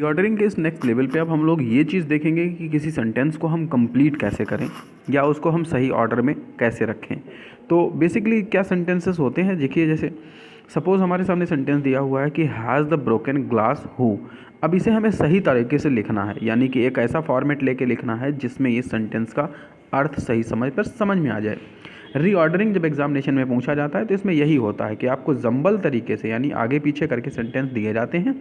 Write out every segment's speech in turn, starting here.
Reordering के इस next level पे अब हम लोग ये चीज़ देखेंगे कि किसी सेंटेंस को हम कंप्लीट कैसे करें या उसको हम सही ऑर्डर में कैसे रखें। तो बेसिकली क्या सेंटेंसेस होते हैं, देखिए जैसे सपोज़ हमारे सामने सेंटेंस दिया हुआ है कि has the broken glass who. अब इसे हमें सही तरीके से लिखना है, यानी कि एक ऐसा फॉर्मेट लेके लिखना है जिसमें ये सेंटेंस का अर्थ सही समझ में आ जाए। रीऑर्डरिंग जब एग्जामिनेशन में पूछा जाता है तो इसमें यही होता है कि आपको जंबल तरीके से यानी आगे पीछे करके सेंटेंस दिए जाते हैं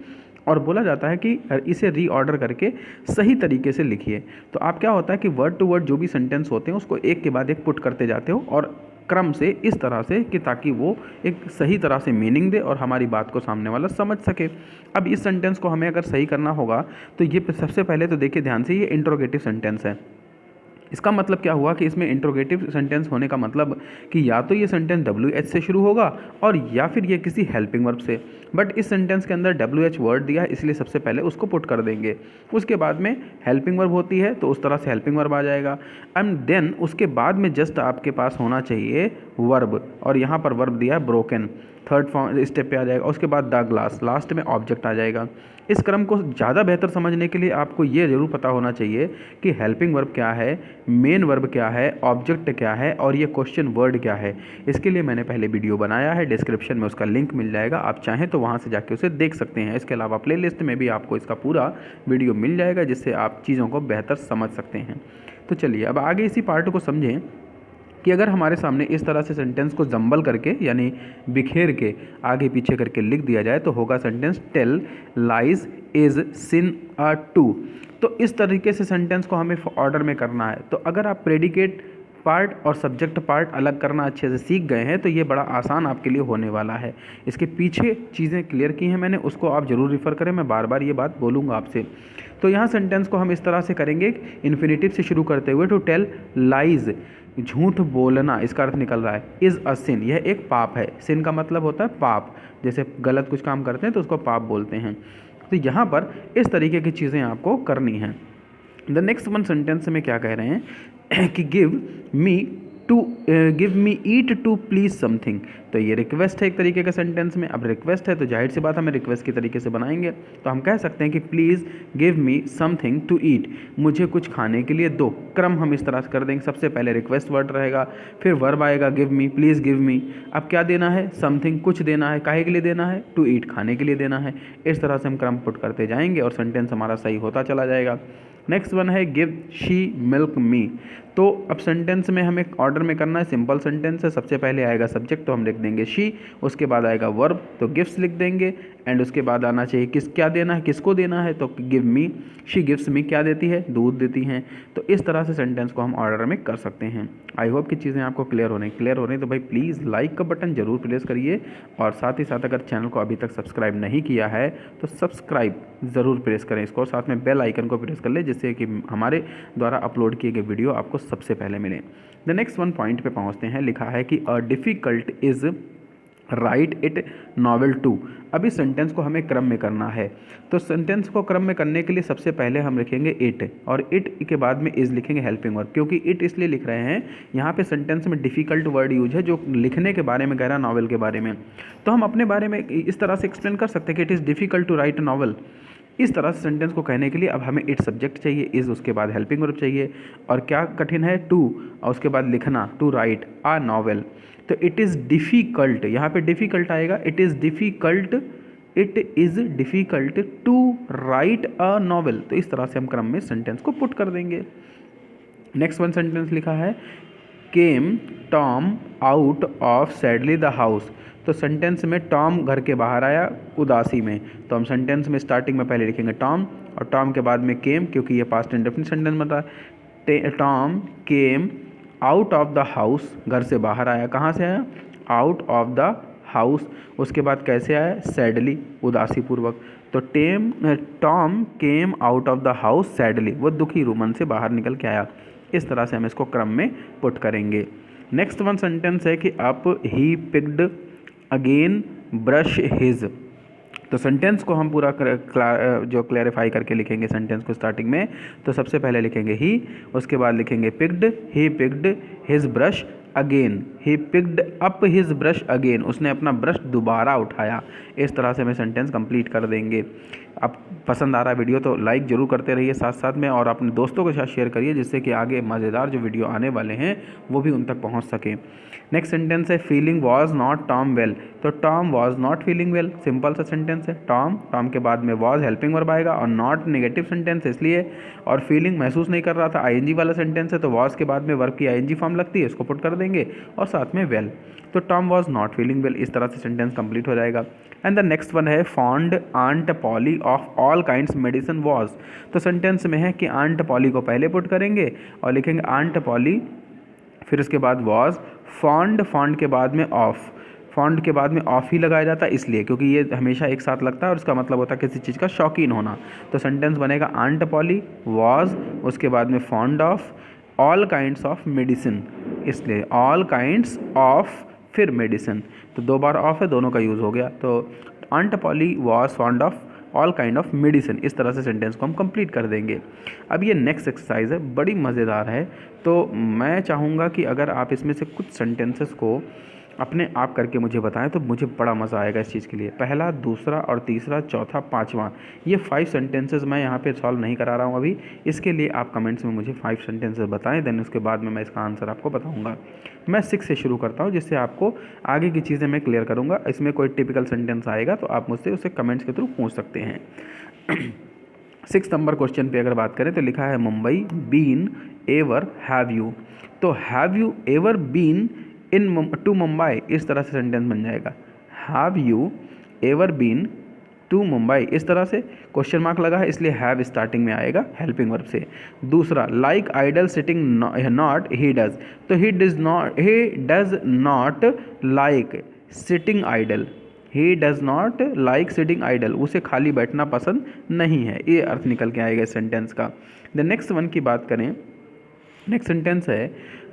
और बोला जाता है कि इसे रीऑर्डर करके सही तरीके से लिखिए। तो आप क्या होता है कि वर्ड टू वर्ड जो भी सेंटेंस होते हैं उसको एक के बाद एक पुट करते जाते हो और क्रम से इस तरह से कि ताकि वो एक सही तरह से मीनिंग दे और हमारी बात को सामने वाला समझ सके। अब इस सेंटेंस को हमें अगर सही करना होगा तो ये सबसे पहले तो देखिए ध्यान से, ये इंट्रोगेटिव सेंटेंस है। इसका मतलब क्या हुआ कि इसमें इंट्रोगेटिव सेंटेंस होने का मतलब कि या तो ये सेंटेंस WH से शुरू होगा और या फिर ये किसी हेल्पिंग वर्ब से। बट इस सेंटेंस के अंदर WH वर्ड दिया है इसलिए सबसे पहले उसको पुट कर देंगे। उसके बाद में हेल्पिंग वर्ब होती है तो उस तरह से हेल्पिंग वर्ब आ जाएगा एंड देन उसके बाद में जस्ट आपके पास होना चाहिए वर्ब, और यहाँ पर वर्ब दिया है ब्रोकन, थर्ड फॉर्म स्टेप पे आ जाएगा। उसके बाद द ग्लास, लास्ट में ऑब्जेक्ट आ जाएगा। इस क्रम को ज़्यादा बेहतर समझने के लिए आपको ये ज़रूर पता होना चाहिए कि हेल्पिंग वर्ब क्या है, मेन वर्ब क्या है, ऑब्जेक्ट क्या है और ये क्वेश्चन वर्ड क्या है। इसके लिए मैंने पहले वीडियो बनाया है, डिस्क्रिप्शन में उसका लिंक मिल जाएगा, आप चाहें तो वहाँ से जाके उसे देख सकते हैं। इसके अलावा प्लेलिस्ट में भी आपको इसका पूरा वीडियो मिल जाएगा जिससे आप चीज़ों को बेहतर समझ सकते हैं। तो चलिए अब आगे इसी पार्ट को समझें कि अगर हमारे सामने इस तरह से सेंटेंस को जंबल करके यानी बिखेर के आगे पीछे करके लिख दिया जाए तो होगा sentence tell lies is sin a to. तो इस तरीके से सेंटेंस को हमें ऑर्डर में करना है। तो अगर आप प्रेडिकेट पार्ट और सब्जेक्ट पार्ट अलग करना अच्छे से सीख गए हैं तो ये बड़ा आसान आपके लिए होने वाला है। इसके पीछे चीज़ें क्लियर की हैं मैंने, उसको आप ज़रूर रिफ़र करें, मैं बार बार ये बात बोलूँगा आपसे। तो यहाँ सेंटेंस को हम इस तरह से करेंगे, इन्फिनेटिव से शुरू करते हुए, टू टेल लाइज, झूठ बोलना, इसका अर्थ निकल रहा है इज़ अ सिन, यह एक पाप है। सिन का मतलब होता है पाप, जैसे गलत कुछ काम करते हैं तो उसको पाप बोलते हैं। तो यहाँ पर इस तरीके की चीज़ें आपको करनी हैं। द नेक्स्ट वन सेंटेंस में क्या कह रहे हैं कि give me eat to please something. तो ये रिक्वेस्ट है एक तरीके का सेंटेंस में। अब रिक्वेस्ट है तो जाहिर सी बात हमें रिक्वेस्ट की तरीके से बनाएंगे। तो हम कह सकते हैं कि please give me something to eat, मुझे कुछ खाने के लिए दो। क्रम हम इस तरह से कर देंगे, सबसे पहले रिक्वेस्ट वर्ड रहेगा, फिर वर्ब आएगा गिव मी, प्लीज़ गिव मी। अब क्या देना है, समथिंग, कुछ देना है, काहे के लिए देना है, टू ईट, खाने के लिए देना है। इस तरह से हम क्रम पुट करते जाएंगे और सेंटेंस हमारा सही होता चला जाएगा। नेक्स्ट वन है गिव शी मिल्क मी। तो अब सेंटेंस में हमें ऑर्डर में करना है, सिंपल सेंटेंस है। सबसे पहले आएगा सब्जेक्ट तो हम लिख देंगे शी, उसके बाद आएगा वर्ब तो गिव्स लिख देंगे एंड उसके बाद आना चाहिए क्या देना है, किसको देना है, तो give me, she gives me क्या देती है, दूध देती हैं। तो इस तरह से सेंटेंस को हम ऑर्डर में कर सकते हैं। आई होप कि चीज़ें आपको क्लियर हो रही तो भाई प्लीज़ लाइक का बटन ज़रूर प्रेस करिए और साथ ही साथ अगर चैनल को अभी तक सब्सक्राइब नहीं किया है तो सब्सक्राइब ज़रूर प्रेस करें इसको, और साथ में बेल आइकन को प्रेस कर ले जिससे कि हमारे द्वारा अपलोड किए गए वीडियो आपको सबसे पहले मिले। द नेक्स्ट वन पॉइंट पे पहुंचते हैं। लिखा है कि a difficult is write it novel to. अब इस सेंटेंस को हमें क्रम में करना है। तो सेंटेंस को क्रम में करने के लिए सबसे पहले हम लिखेंगे इट, और इट के बाद में इज़ लिखेंगे हेल्पिंग वर्ब। क्योंकि इट इसलिए लिख रहे हैं, यहाँ पे सेंटेंस में डिफ़िकल्ट वर्ड यूज है जो लिखने के बारे में कह रहा है, नॉवेल के बारे में। तो हम अपने बारे में इस तरह से एक्सप्लेन कर सकते हैं कि it is difficult to write a novel. इस तरह से सेंटेंस को कहने के लिए अब हमें इट सब्जेक्ट चाहिए, इज़ उसके बाद हेल्पिंग वर्ब चाहिए, और क्या कठिन है, टू, और उसके बाद लिखना टू राइट अ नॉवेल। तो इट इज़ डिफ़िकल्ट, यहाँ पे डिफ़िकल्ट आएगा, it is difficult to write a novel. तो इस तरह से हम क्रम में सेंटेंस को पुट कर देंगे। नेक्स्ट वन सेंटेंस लिखा है came Tom out of sadly the house. तो सेंटेंस में टॉम घर के बाहर आया उदासी में। तो हम सेंटेंस में स्टार्टिंग में पहले लिखेंगे टॉम और टॉम के बाद में केम, क्योंकि ये पास्ट इंडेफिनिट सेंटेंस बन रहा है। Tom came out of the house, घर से बाहर आया, कहाँ से आया, आउट ऑफ द हाउस। उसके बाद कैसे आया, सैडली, उदासी पूर्वक। तो Tom came out of the house sadly, वो दुखी मन से बाहर निकल के आया। इस तरह से हम इसको क्रम में पुट करेंगे। नेक्स्ट वन सेंटेंस है कि up he picked again brush his. तो सेंटेंस को हम पूरा जो क्लैरिफाई करके लिखेंगे सेंटेंस को स्टार्टिंग में, तो सबसे पहले लिखेंगे ही, उसके बाद लिखेंगे picked, he picked his brush again, he picked up his brush again, उसने अपना ब्रश दोबारा उठाया। इस तरह से हमें सेंटेंस कंप्लीट कर देंगे। अब पसंद आ रहा है वीडियो तो लाइक ज़रूर करते रहिए साथ साथ में, और अपने दोस्तों के साथ शेयर करिए जिससे कि आगे मज़ेदार जो वीडियो आने वाले हैं वो भी उन तक पहुंच सके। नेक्स्ट सेंटेंस है feeling was not Tom well. तो Tom was not feeling well, simple सा सेंटेंस है। टॉम के बाद में वॉज हेल्पिंग वर्ब आएगा, और नॉट नेगेटिव सेंटेंस इसलिए, और फीलिंग महसूस नहीं कर रहा था, आईएनजी वाला सेंटेंस है, तो वॉज के बाद में वर्ब की आईएनजी फॉर्म लगती है, इसको पुट कर देंगे, और साथ में वेल। तो Tom was not feeling well, इस तरह से सेंटेंस कंप्लीट हो जाएगा। एंड द नेक्स्ट वन है fond aunt Polly of all kinds medicine was. तो सेंटेंस में है कि आंट पॉली को पहले पुट करेंगे और लिखेंगे आंट पॉली, फिर उसके बाद वॉज, फॉन्ड के बाद में ऑफ, फॉन्ड के बाद में ऑफ ही लगाया जाता है इसलिए क्योंकि ये हमेशा एक साथ लगता है और इसका मतलब होता है किसी चीज़ का शौकीन होना। तो सेंटेंस बनेगा आंट पॉली, वॉज, उसके बाद में fond of, all kinds of medicine, इसलिए ऑल काइंड्स ऑफ फिर मेडिसिन, तो 2 बार ऑफ है, दोनों का यूज़ हो गया। तो aunt Polly was fond of all kind of medicine, इस तरह से सेंटेंस को हम कंप्लीट कर देंगे। अब ये नेक्स्ट एक्सरसाइज है, बड़ी मज़ेदार है, तो मैं चाहूँगा कि अगर आप इसमें से कुछ सेंटेंसेस को अपने आप करके मुझे बताएं तो मुझे बड़ा मज़ा आएगा इस चीज़ के लिए। पहला, दूसरा और तीसरा, चौथा, पाँचवा, ये 5 सेंटेंसेस मैं यहाँ पे सॉल्व नहीं करा रहा हूँ अभी, इसके लिए आप कमेंट्स में मुझे 5 सेंटेंसेस बताएं, देन उसके बाद में मैं इसका आंसर आपको बताऊँगा। मैं 6 से शुरू करता हूँ जिससे आपको आगे की चीज़ें मैं क्लियर करूँगा। इसमें कोई टिपिकल सेंटेंस आएगा तो आप मुझसे उसे कमेंट्स के थ्रू पूछ सकते हैं। 6 नंबर क्वेश्चन पे अगर बात करें तो लिखा है Mumbai been ever have you. तो have you ever been in to Mumbai, इस तरह से सेंटेंस बन जाएगा। Have you ever been to Mumbai, इस तरह से क्वेश्चन मार्क लगा है इसलिए हैव स्टार्टिंग में आएगा हेल्पिंग वर्ब से। दूसरा, like idle sitting not he does. तो he does not like sitting idle, he does not like sitting idle, उसे खाली बैठना पसंद नहीं है, ये अर्थ निकल के आएगा इस सेंटेंस का। द नेक्स्ट वन की बात करें, नेक्स्ट सेंटेंस है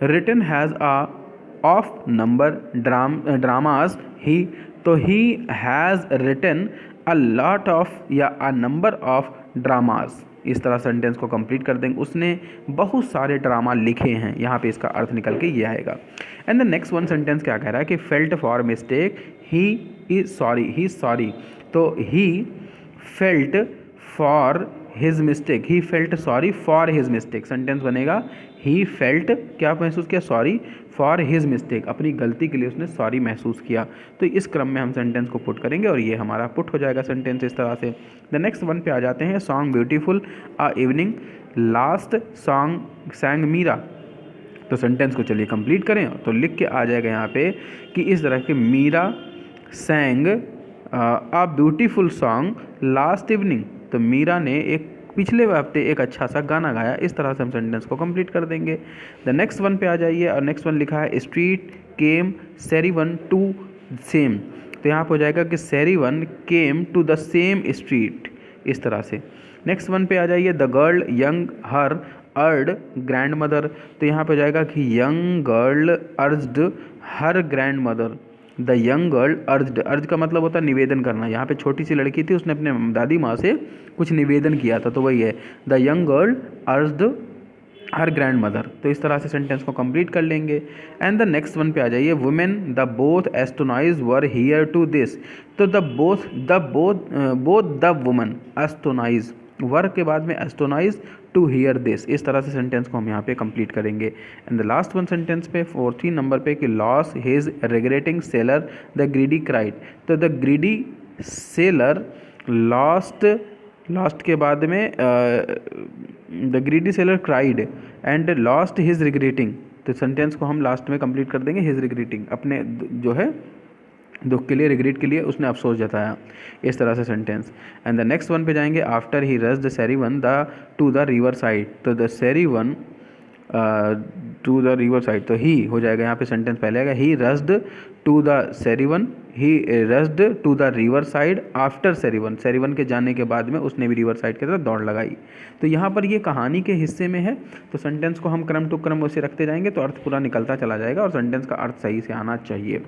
written has a of number dramas he. तो he has written a lot of या अ नंबर ऑफ ड्रामाज, इस तरह सेंटेंस को कंप्लीट कर देंगे। उसने बहुत सारे ड्रामा लिखे हैं, यहाँ पे इसका अर्थ निकल के ये आएगा। And the next one sentence क्या कह रहा है कि felt for mistake he is sorry. तो he felt for his mistake, he felt sorry for his mistake, sentence बनेगा ही फेल्ट, क्या महसूस किया, सॉरी, फॉर हिज मिस्टेक, अपनी गलती के लिए उसने सॉरी महसूस किया। तो इस क्रम में हम सेंटेंस को पुट करेंगे और ये हमारा पुट हो जाएगा सेंटेंस इस तरह से। द नेक्स्ट वन पे आ जाते हैं, song beautiful a evening last song sang Meera. तो सेंटेंस को चलिए कंप्लीट करें, तो लिख के आ जाएगा यहाँ पे कि इस तरह के Meera sang a beautiful song last evening. तो मीरा ने एक पिछले हफ्ते एक अच्छा सा गाना गाया, इस तरह से हम सेंटेंस को कंप्लीट कर देंगे। द नेक्स्ट वन पे आ जाइए, और नेक्स्ट वन लिखा है street came caravan to same. तो यहाँ पर हो जाएगा कि caravan came to the same street, इस तरह से। नेक्स्ट वन पे आ जाइए, the girl young her urged grandmother. तो यहाँ पे हो जाएगा कि young girl urged her grandmother. The young girl urge का मतलब होता है निवेदन करना। यहाँ पे छोटी सी लड़की थी, उसने अपने दादी माँ से कुछ निवेदन किया था, तो वही है the young girl urged her grandmother. तो इस तरह से सेंटेंस को कंप्लीट कर लेंगे। एंड द नेक्स्ट वन पे आ जाइए, women the both astonish were here to this. तो both the woman astonish, were के बाद में एस्टोनाइज टू हियर दिस, इस तरह से सेंटेंस को हम यहाँ पे कंप्लीट करेंगे। And the last one sentence पे 14 नंबर पे कि loss his regretting seller the greedy cried. तो द ग्रीडी सेलर लास्ट के बाद में the greedy seller cried and lost his regretting. तो सेंटेंस को हम लास्ट में कंप्लीट कर देंगे, हिज रिग्रेटिंग, अपने जो है दुख के लिए, रिग्रेट के लिए उसने अफसोस जताया, इस तरह से sentence. And the next one पे जाएंगे, after he rush the caravan the to the riverside. तो the caravan to the riverside, तो ही हो जाएगा यहाँ पे सेंटेंस पहले आएगा, he rushed to the caravan, he rushed to the riverside after caravan. Caravan के जाने के बाद में उसने भी रिवर साइड की तरफ दौड़ लगाई। तो यहाँ पर ये कहानी के हिस्से में है, तो सेंटेंस को हम क्रम टू क्रम उसे रखते जाएंगे तो अर्थ पूरा निकलता चला जाएगा और सेंटेंस का अर्थ सही से आना चाहिए।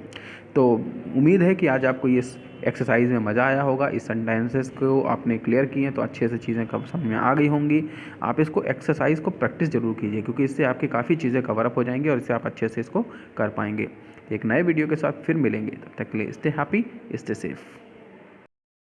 तो उम्मीद है कि आज आपको ये एक्सरसाइज में मज़ा आया होगा। इस सेंटेंसेस को आपने क्लियर किए तो अच्छे से चीज़ें कब समझ में आ गई होंगी। आप इसको एक्सरसाइज को प्रैक्टिस ज़रूर कीजिए, क्योंकि इससे आपकी काफ़ी चीज़ें कवर अप हो जाएंगी और इससे आप अच्छे से इसको कर पाएंगे। एक नए वीडियो के साथ फिर मिलेंगे, तब तक के लिए स्टे हैप्पी, स्टे सेफ।